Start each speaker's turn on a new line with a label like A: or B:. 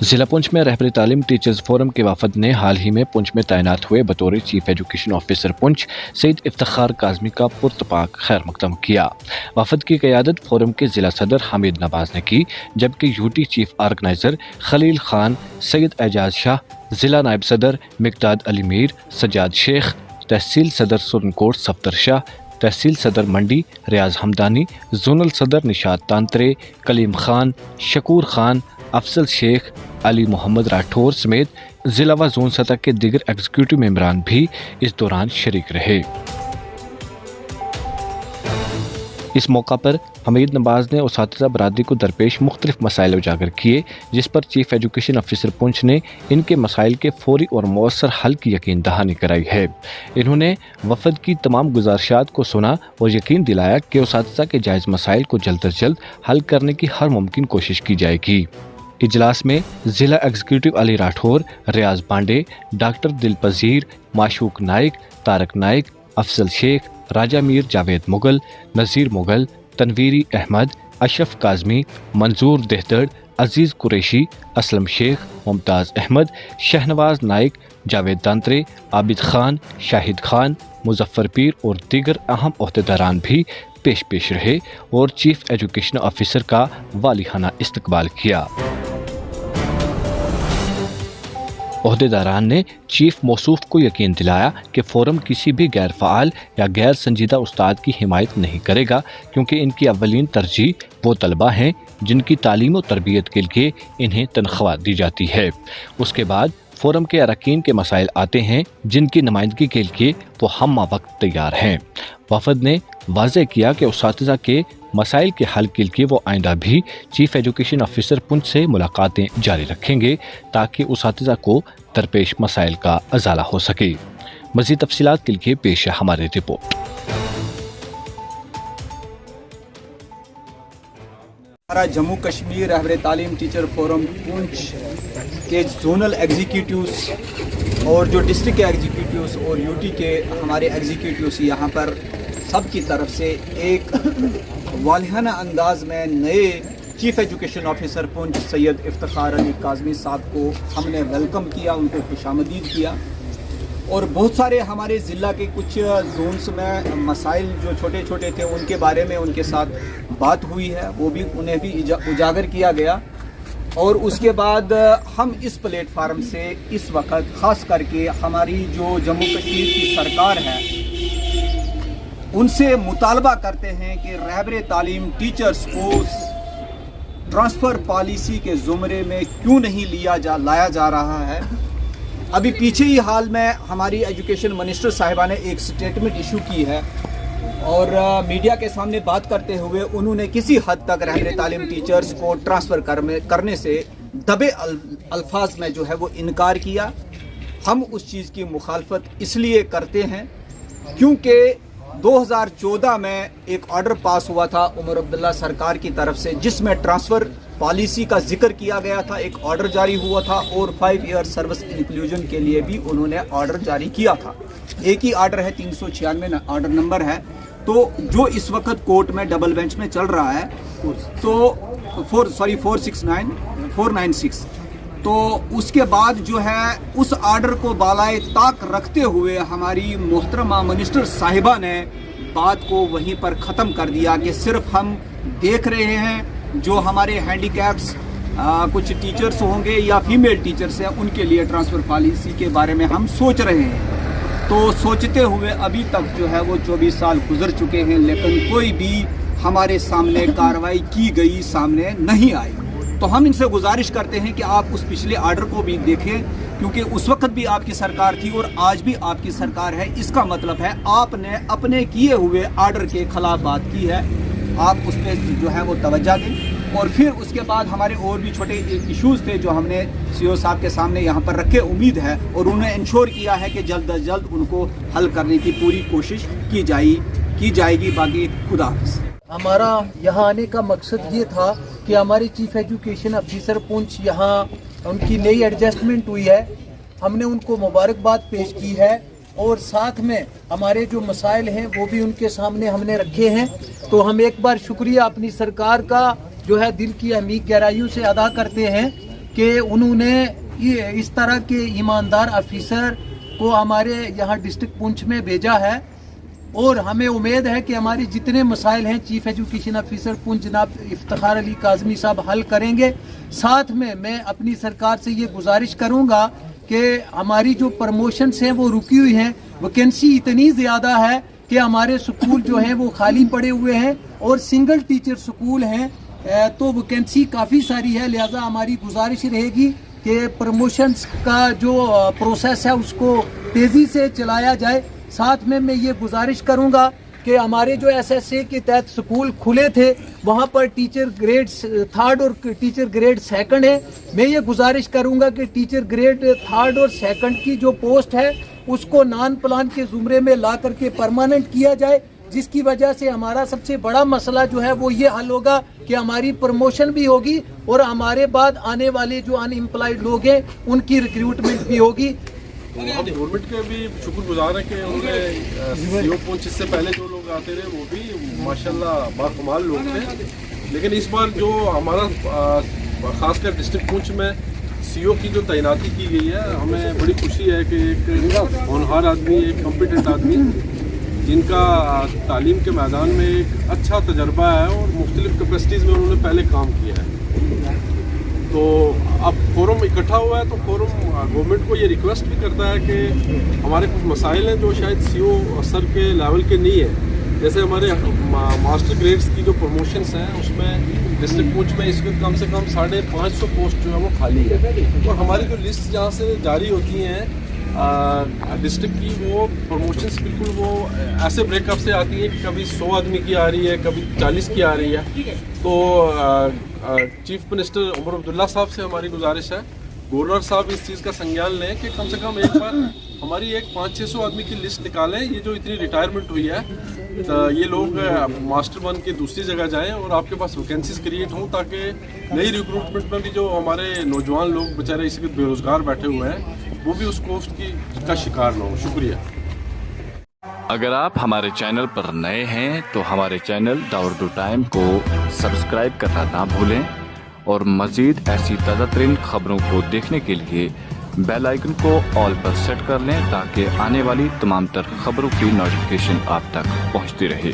A: ज़िला पुंछ में रहबरी तालीम टीचर्स फोरम के वफद ने हाल ही में पुंछ में तैनात हुए बतौर chief education officer Poonch Saeed Iftikhar Kazmi का पुरतपाक खैर मकदम किया। वफद की क़यादत फोरम के ज़िला सदर हामिद नवाज ने की, जबकि UT chief organiser Khalil Khan, Syed Ejaz Shah, ज़िला नायब सदर मिकदाद अली मीर, सज्जाद शेख, तहसील सदर सुरनकोट सफ्तर शाह, तहसील सदर मंडी रियाज हमदानी, जोनल सदर निशात तांतरे, कलीम खान, शकूर खान, अफजल शेख, अली मोहम्मद राठौर समेत ज़िला व जोन सतह के दीगर एग्जीक्यूटिव मेंबरान भी इस दौरान शरीक रहे। इस मौका पर हमीद नवाज ने उसातिज़ा बरादरी को दरपेश मुख्तलिफ मसाइल उजागर किए, जिस पर चीफ एजुकेशन ऑफिसर पुंछ ने इनके मसाइल के फौरी और मौसर हल की यकीन दहानी कराई है। इन्होंने वफद की तमाम गुजारिशात को सुना और यकीन दिलाया कि उसातिज़ा के जायज़ मसाइल को जल्द अज जल्द हल करने की हर मुमकिन कोशिश की जाएगी। इजलास में ज़िला एग्जीक्यूटिव अली राठौर, रियाज पांडे, डॉक्टर दिलपजीर, माशूक नाइक, तारक नाइक, अफजल शेख, राजा मीर जावेद मुगल, नज़ीर मुगल, तनवीरी अहमद, अशरफ काज़मी, मंजूर देहतड़, अजीज़ कुरैशी, असलम शेख, मुमताज़ अहमद, शहनवाज नाइक, जावेद तांतरे, आबिद खान, शाहिद खान, मुजफ्फर पीर और दीगर अहम ओहदेदारान भी पेश रहे और चीफ एजुकेशन ऑफिसर का वालिहाना इस्तकबाल किया। ओहदेदारान ने चीफ मौसूफ को यकीन दिलाया कि फोरम किसी भी गैर फ़ाल या गैर संजीदा उस्ताद की हिमायत नहीं करेगा, क्योंकि इनकी अव्वलीन तरजीह वो तलबा हैं जिनकी तालीम और तरबियत के लिए इन्हें तनख्वाह दी जाती है। उसके बाद फोरम के अरकान के मसाइल आते हैं जिनकी नुमाइंदगी के लिए वो हम वक्त तैयार हैं। वफद ने वाज़ेह किया कि उसातिज़ा के मसाइल के हल के लिए वो आइंदा भी चीफ एजुकेशन ऑफिसर पुंछ से मुलाकातें जारी रखेंगे ताकि उसातिज़ा को दरपेश मसाइल का अजाला हो सके। मज़ीद तफसीलात के लिए पेश है हमारी रिपोर्ट।
B: हमारा जम्मू कश्मीर रहबरी तालीम टीचर फोरम पुंछ के जोनल एग्जीक्यूटिव्स और जो डिस्ट्रिक्ट के एग्जीक्यूटिव्स और यूटी के हमारे एग्जीक्यूटिव्स यहाँ पर सब की तरफ से एक वालिहाना अंदाज में नए chief education officer Poonch Syed Iftikhar Ali Kazmi साहब को हमने वेलकम किया, उनको खुशामदीद किया। और बहुत सारे हमारे ज़िला के कुछ जोन्स में मसाइल जो छोटे छोटे थे उनके बारे में उनके साथ बात हुई है, वो भी उन्हें भी उजागर किया गया। और उसके बाद हम इस प्लेटफार्म से इस वक्त ख़ास करके हमारी जो जम्मू कश्मीर की सरकार है उनसे मुतालबा करते हैं कि रहबरी तालीम टीचर्स को ट्रांसफ़र पॉलिसी के ज़ुमरे में क्यों नहीं लाया जा रहा है। अभी पीछे ही हाल में हमारी एजुकेशन मिनिस्टर साहिबा ने एक स्टेटमेंट इशू की है और मीडिया के सामने बात करते हुए उन्होंने किसी हद तक रहबरी तालीम टीचर्स को ट्रांसफ़र करने से दबे अल्फाज में जो है वो इनकार किया। हम उस चीज़ की मुखालफत इसलिए करते हैं क्योंकि 2014 में एक ऑर्डर पास हुआ था उमर अब्दुल्ला सरकार की तरफ से, जिसमें ट्रांसफ़र पॉलिसी का जिक्र किया गया था। एक ऑर्डर जारी हुआ था और 5 ईयर सर्विस इंक्लूजन के लिए भी उन्होंने ऑर्डर जारी किया था। एक ही ऑर्डर है, 396 ऑर्डर नंबर है। तो जो इस वक्त कोर्ट में डबल बेंच में चल रहा है तो 496 तो उसके बाद जो है उस ऑर्डर को बालाए ताक रखते हुए हमारी मोहतरमा मिनिस्टर साहिबा ने बात को वहीं पर ख़त्म कर दिया कि सिर्फ हम देख रहे हैं जो हमारे हैंडीकैप्स कुछ टीचर्स होंगे या फीमेल टीचर्स हैं उनके लिए ट्रांसफ़र पॉलिसी के बारे में हम सोच रहे हैं। तो सोचते हुए अभी तक जो है वो 24 साल गुजर चुके हैं, लेकिन कोई भी हमारे सामने कार्रवाई की गई सामने नहीं आई। तो हम इनसे गुजारिश करते हैं कि आप उस पिछले ऑर्डर को भी देखें, क्योंकि उस वक्त भी आपकी सरकार थी और आज भी आपकी सरकार है। इसका मतलब है आपने अपने किए हुए ऑर्डर के खिलाफ बात की है। आप उस पर जो है वो तवज्जो दें। और फिर उसके बाद हमारे और भी छोटे इश्यूज़ थे जो हमने सीओ साहब के सामने यहाँ पर रखे। उम्मीद है और उन्हें इंश्योर किया है कि जल्द अज जल्द उनको हल करने की पूरी कोशिश की जाएगी। बाकी खुदा हाफ़िज़।
C: हमारा यहाँ आने का मकसद ये था कि हमारे चीफ एजुकेशन ऑफिसर पुंछ यहाँ उनकी नई एडजस्टमेंट हुई है, हमने उनको मुबारकबाद पेश की है और साथ में हमारे जो मसाइल हैं वो भी उनके सामने हमने रखे हैं। तो हम एक बार शुक्रिया अपनी सरकार का जो है दिल की अमीर गहराइयों से अदा करते हैं کہ انہوں نے اس طرح کے ایماندار آفیسر کو ہمارے یہاں ڈسٹرکٹ پونچھ میں بھیجا ہے، اور ہمیں امید ہے کہ ہمارے جتنے مسائل ہیں چیف ایجوکیشن آفیسر پونچھ جناب افتخار علی کاظمی صاحب حل کریں گے۔ ساتھ میں اپنی سرکار سے یہ گزارش کروں گا کہ ہماری جو پروموشنز ہیں وہ رکی ہوئی ہیں، ویکینسی اتنی زیادہ ہے کہ ہمارے سکول جو ہیں وہ خالی پڑے ہوئے ہیں اور سنگل ٹیچر سکول ہیں، تو ویکینسی کافی ساری ہے، لہذا ہماری گزارش رہے گی کہ پروموشنز کا جو پروسیس ہے اس کو تیزی سے چلایا جائے۔ ساتھ میں یہ گزارش کروں گا کہ ہمارے جو ایس ایس اے کے تحت سکول کھلے تھے وہاں پر ٹیچر گریڈ 3 اور ٹیچر گریڈ 2 ہے، میں یہ گزارش کروں گا کہ ٹیچر گریڈ 3 اور 2 کی جو پوسٹ ہے اس کو نان پلان کے زمرے میں لا کر کے پرماننٹ کیا جائے، جس کی وجہ سے ہمارا سب سے بڑا مسئلہ جو ہے وہ یہ حل ہوگا کہ ہماری پروموشن بھی ہوگی اور ہمارے بعد آنے والے جو ان امپلائڈ لوگ ہیں ان کی ریکروٹمنٹ بھی ہوگی۔
D: ہم گورنمنٹ کے بھی شکر گزار ہیں کہ انہوں نے سی او پونچھ سے پہلے جو لوگ آتے رہے وہ بھی ماشاءاللہ باکمال لوگ تھے، لیکن اس بار جو ہمارا خاص کر ڈسٹرکٹ پونچھ میں سی او کی جو تعیناتی کی گئی ہے، ہمیں بڑی خوشی ہے کہ ایک ہونہار آدمی، ایک کمپیٹنٹ آدمی جن کا تعلیم کے میدان میں ایک اچھا تجربہ ہے اور مختلف کیپیسٹیز میں انہوں نے پہلے کام کیا ہے، تو اب فورم اکٹھا ہوا ہے تو فورم گورنمنٹ کو یہ ریکویسٹ بھی کرتا ہے کہ ہمارے کچھ مسائل ہیں جو شاید سی او سر کے لیول کے نہیں ہیں، جیسے ہمارے ماسٹر گریڈز کی جو پروموشنس ہیں اس میں ڈسٹرکٹ پونچھ میں اس وقت کم سے کم 550 پوسٹ جو ہے وہ خالی ہے، اور ہماری جو لسٹ جہاں سے جاری ہوتی ہیں ڈسٹرکٹ کی وہ پروموشنس بالکل وہ ایسے بریک اپ سے آتی ہیں کہ کبھی 100 آدمی کی آ رہی ہے، کبھی 40 کی آ رہی ہے، تو چیف منسٹر عمر عبداللہ صاحب سے ہماری گزارش ہے گورنر صاحب اس چیز کا سنجان لیں کہ کم سے کم ایک بار ہماری ایک 500-600 آدمی کی لسٹ نکالیں، یہ جو اتنی ریٹائرمنٹ ہوئی ہے تو یہ لوگ ماسٹر بن کے دوسری جگہ جائیں اور آپ کے پاس ویکینسیز کریٹ ہوں تاکہ نئی ریکروٹمنٹ میں بھی جو ہمارے نوجوان لوگ بیچارے اس وقت بے روزگار بیٹھے ہوئے ہیں وہ بھی اس کوفت کا شکار نہ ہو۔ شکریہ۔
A: اگر آپ ہمارے چینل پر نئے ہیں تو ہمارے چینل دا اردو ٹائم کو سبسکرائب کرنا نہ بھولیں، اور مزید ایسی تازہ ترین خبروں کو دیکھنے کے لیے بیل آئیکن کو آل پر سیٹ کر لیں تاکہ آنے والی تمام تر خبروں کی نوٹیفیکیشن آپ تک پہنچتی رہے۔